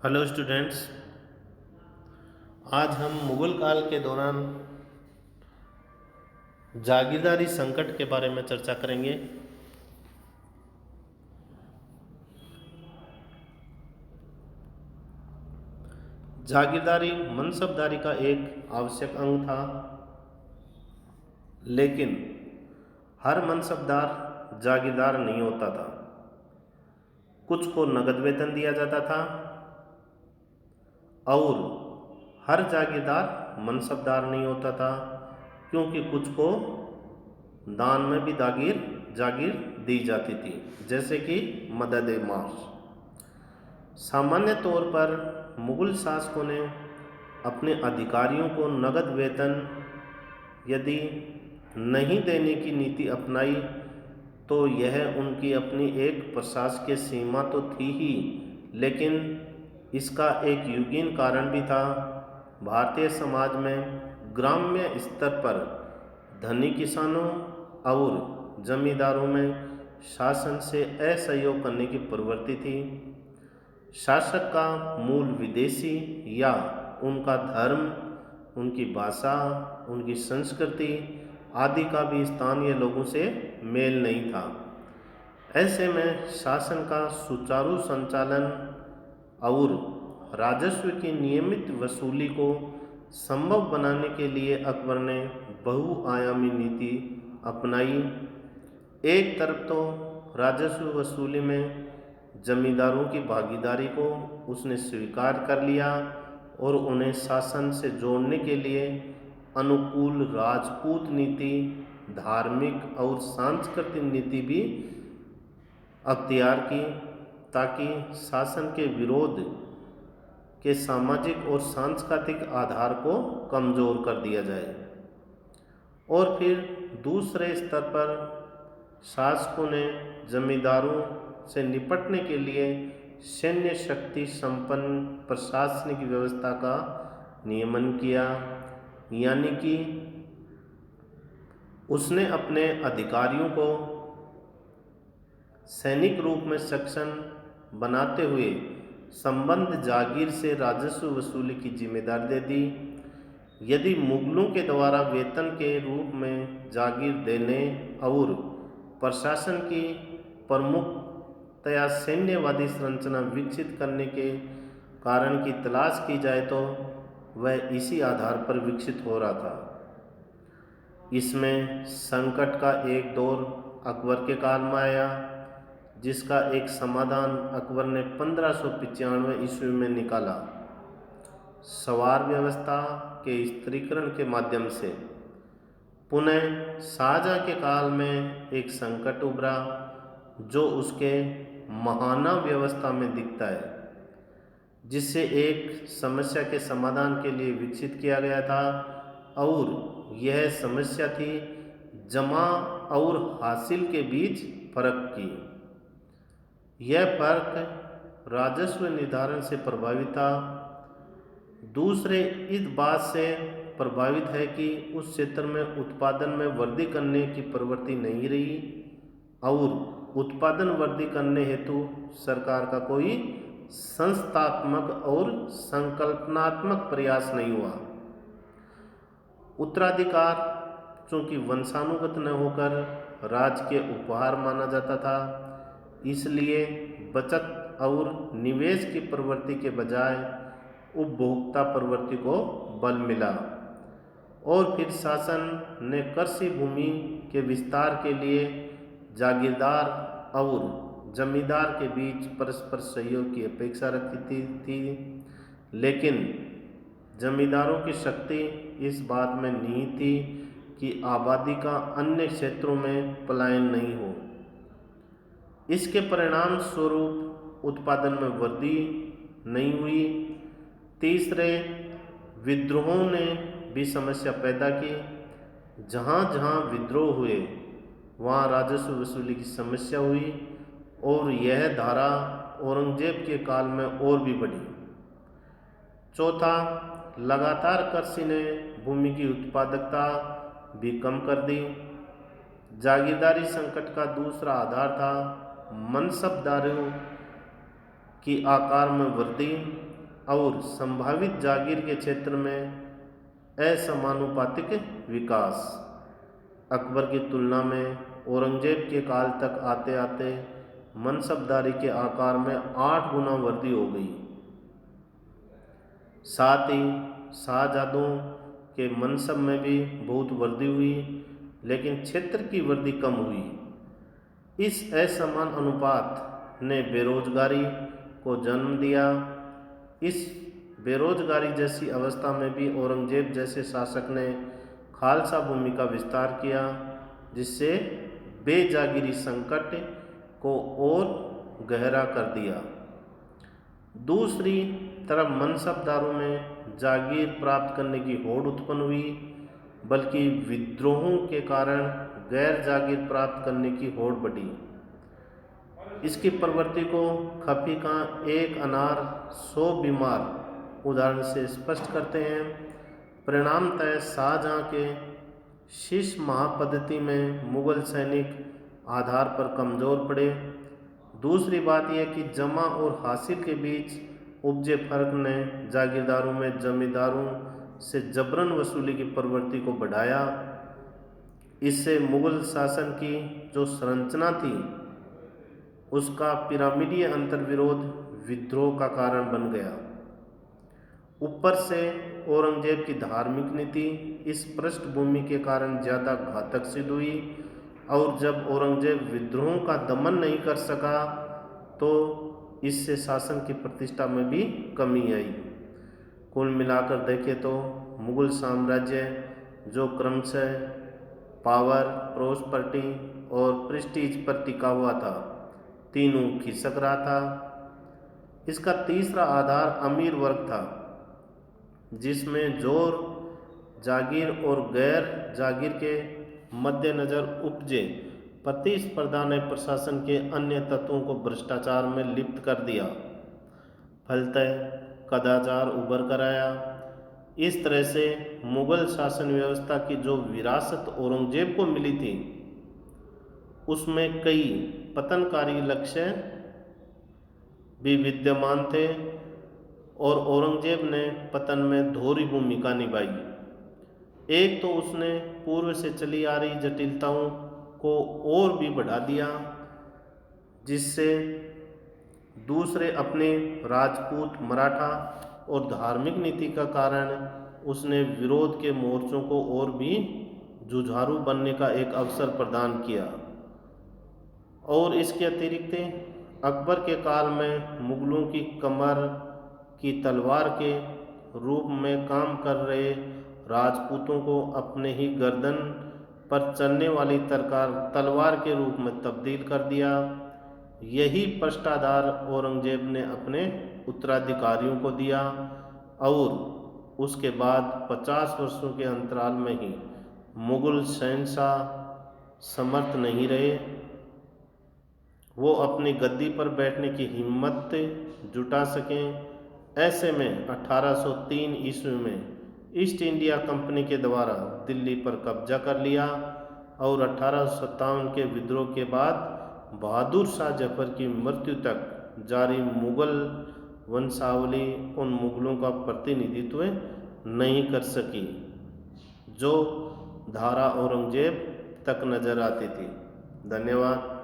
Hello students. आज हम मुगल काल के दौरान जागीरदारी संकट के बारे में चर्चा करेंगे। जागीरदारी मनसबदारी का एक आवश्यक अंग था, लेकिन हर मनसबदार जागीरदार नहीं होता था। कुछ को नगद वेतन दिया जाता था और हर जागीरदार मनसबदार नहीं होता था, क्योंकि कुछ को दान में भी जागीर दी जाती थी, जैसे कि मदद-ए-माश। सामान्य तौर पर मुगल शासकों ने अपने अधिकारियों को नगद वेतन यदि नहीं देने की नीति अपनाई तो यह उनकी अपनी एक प्रशासकीय सीमा तो थी ही, लेकिन इसका एक युगीन कारण भी था। भारतीय समाज में ग्राम्य स्तर पर धनी किसानों और जमींदारों में शासन से असहयोग करने की प्रवृत्ति थी। शासक का मूल विदेशी या उनका धर्म, उनकी भाषा, उनकी संस्कृति आदि का भी स्थानीय लोगों से मेल नहीं था। ऐसे में शासन का सुचारू संचालन और राजस्व की नियमित वसूली को संभव बनाने के लिए अकबर ने बहुआयामी नीति अपनाई। एक तरफ तो राजस्व वसूली में जमींदारों की भागीदारी को उसने स्वीकार कर लिया और उन्हें शासन से जोड़ने के लिए अनुकूल राजपूत नीति, धार्मिक और सांस्कृतिक नीति भी अख्तियार की, ताकि शासन के विरोध के सामाजिक और सांस्कृतिक आधार को कमज़ोर कर दिया जाए। और फिर दूसरे स्तर पर शासकों ने जमींदारों से निपटने के लिए सैन्य शक्ति संपन्न प्रशासनिक व्यवस्था का नियमन किया, यानी कि उसने अपने अधिकारियों को सैनिक रूप में सक्षम बनाते हुए संबंध जागीर से राजस्व वसूली की जिम्मेदारी दे दी। यदि मुगलों के द्वारा वेतन के रूप में जागीर देने और प्रशासन की प्रमुखतया सैन्यवादी संरचना विकसित करने के कारण की तलाश की जाए तो वह इसी आधार पर विकसित हो रहा था। इसमें संकट का एक दौर अकबर के काल में आया, जिसका एक समाधान अकबर ने 1595 ईस्वी में निकाला। सवार व्यवस्था के स्त्रीकरण के माध्यम से पुनः शाहजहाँ के काल में एक संकट उभरा, जो उसके महाना व्यवस्था में दिखता है, जिससे एक समस्या के समाधान के लिए विकसित किया गया था, और यह समस्या थी जमा और हासिल के बीच फर्क की। यह फर्क राजस्व निर्धारण से प्रभावित था। दूसरे इस बात से प्रभावित है कि उस क्षेत्र में उत्पादन में वृद्धि करने की प्रवृत्ति नहीं रही और उत्पादन वृद्धि करने हेतु सरकार का कोई संस्थात्मक और संकल्पनात्मक प्रयास नहीं हुआ। उत्तराधिकार चूँकि वंशानुगत न होकर राज के उपहार माना जाता था, इसलिए बचत और निवेश की प्रवृत्ति के बजाय उपभोक्ता प्रवृत्ति को बल मिला। और फिर शासन ने कृषि भूमि के विस्तार के लिए जागीरदार और जमींदार के बीच परस्पर सहयोग की अपेक्षा रखी थी, लेकिन जमींदारों की शक्ति इस बात में निहित थी कि आबादी का अन्य क्षेत्रों में पलायन नहीं हो। इसके परिणाम स्वरूप उत्पादन में वृद्धि नहीं हुई। तीसरे, विद्रोहों ने भी समस्या पैदा की। जहाँ जहाँ विद्रोह हुए वहाँ राजस्व वसूली की समस्या हुई, और यह धारा औरंगजेब के काल में और भी बढ़ी। चौथा, लगातार कृषि ने भूमि की उत्पादकता भी कम कर दी। जागीरदारी संकट का दूसरा आधार था मनसबदारों की आकार में वृद्धि। और संभावित जागीर के क्षेत्र में असमानुपातिक विकास। अकबर की तुलना में औरंगजेब के काल तक आते आते मनसबदारी के आकार में 8 गुना वृद्धि हो गई। साथ ही शाहजादों के मनसब में भी बहुत वृद्धि हुई, लेकिन क्षेत्र की वृद्धि कम हुई। इस असमान अनुपात ने बेरोजगारी को जन्म दिया। इस बेरोजगारी जैसी अवस्था में भी औरंगजेब जैसे शासक ने खालसा भूमि का विस्तार किया, जिससे बेजागिरी संकट को और गहरा कर दिया। दूसरी तरफ मनसबदारों में जागीर प्राप्त करने की होड़ उत्पन्न हुई, बल्कि विद्रोहों के कारण गैर जागीर प्राप्त करने की होड़ बढ़ी। इसकी प्रवृत्ति को खपी का एक अनार 100 बीमार उदाहरण से स्पष्ट करते हैं। परिणामतः शाहजहां के शिष्य महापद्धति में मुगल सैनिक आधार पर कमज़ोर पड़े। दूसरी बात यह कि जमा और हासिल के बीच उपजे फर्क ने जागीरदारों में जमींदारों से जबरन वसूली की प्रवृत्ति को बढ़ाया। इससे मुगल शासन की जो संरचना थी उसका पिरामिडीय अंतर्विरोध विद्रोह का कारण बन गया। ऊपर से औरंगजेब की धार्मिक नीति इस पृष्ठभूमि के कारण ज़्यादा घातक सिद्ध हुई, और जब औरंगजेब विद्रोहों का दमन नहीं कर सका तो इससे शासन की प्रतिष्ठा में भी कमी आई। कुल मिलाकर देखें तो मुगल साम्राज्य जो क्रमशः पावर, प्रोस्पेरिटी और प्रेस्टीज पर टिका हुआ था, तीनों खिसक रहा था। इसका तीसरा आधार अमीर वर्ग था, जिसमें जोर जागीर और गैर जागीर के मद्देनज़र उपजे प्रतिस्पर्धा ने प्रशासन के अन्य तत्वों को भ्रष्टाचार में लिप्त कर दिया। फलतः कदाचार उभर कर आया। इस तरह से मुगल शासन व्यवस्था की जो विरासत औरंगजेब को मिली थी, उसमें कई पतनकारी लक्ष्य भी विद्यमान थे, और औरंगजेब ने पतन में दोहरी भूमिका निभाई। एक तो उसने पूर्व से चली आ रही जटिलताओं को और भी बढ़ा दिया, जिससे दूसरे अपने राजपूत, मराठा और धार्मिक नीति का कारण उसने विरोध के मोर्चों को और भी जुझारू बनने का एक अवसर प्रदान किया। और इसके अतिरिक्त अकबर के काल में मुगलों की कमर की तलवार के रूप में काम कर रहे राजपूतों को अपने ही गर्दन पर चलने वाली तलवार के रूप में तब्दील कर दिया। यही पृष्ठाधार औरंगजेब ने अपने उत्तराधिकारियों को दिया, और उसके बाद 50 वर्षों के अंतराल में ही मुगल शहंशाह समर्थ नहीं रहे। वो अपनी गद्दी पर बैठने की हिम्मत जुटा सकें। ऐसे में 1803 ईस्वी में ईस्ट इंडिया कंपनी के द्वारा दिल्ली पर कब्जा कर लिया, और 1857 के विद्रोह के बाद बहादुर शाह जफर की मृत्यु तक जारी मुगल वंशावली उन मुगलों का प्रतिनिधित्व नहीं कर सकी जो धारा औरंगजेब तक नजर आती थी। धन्यवाद।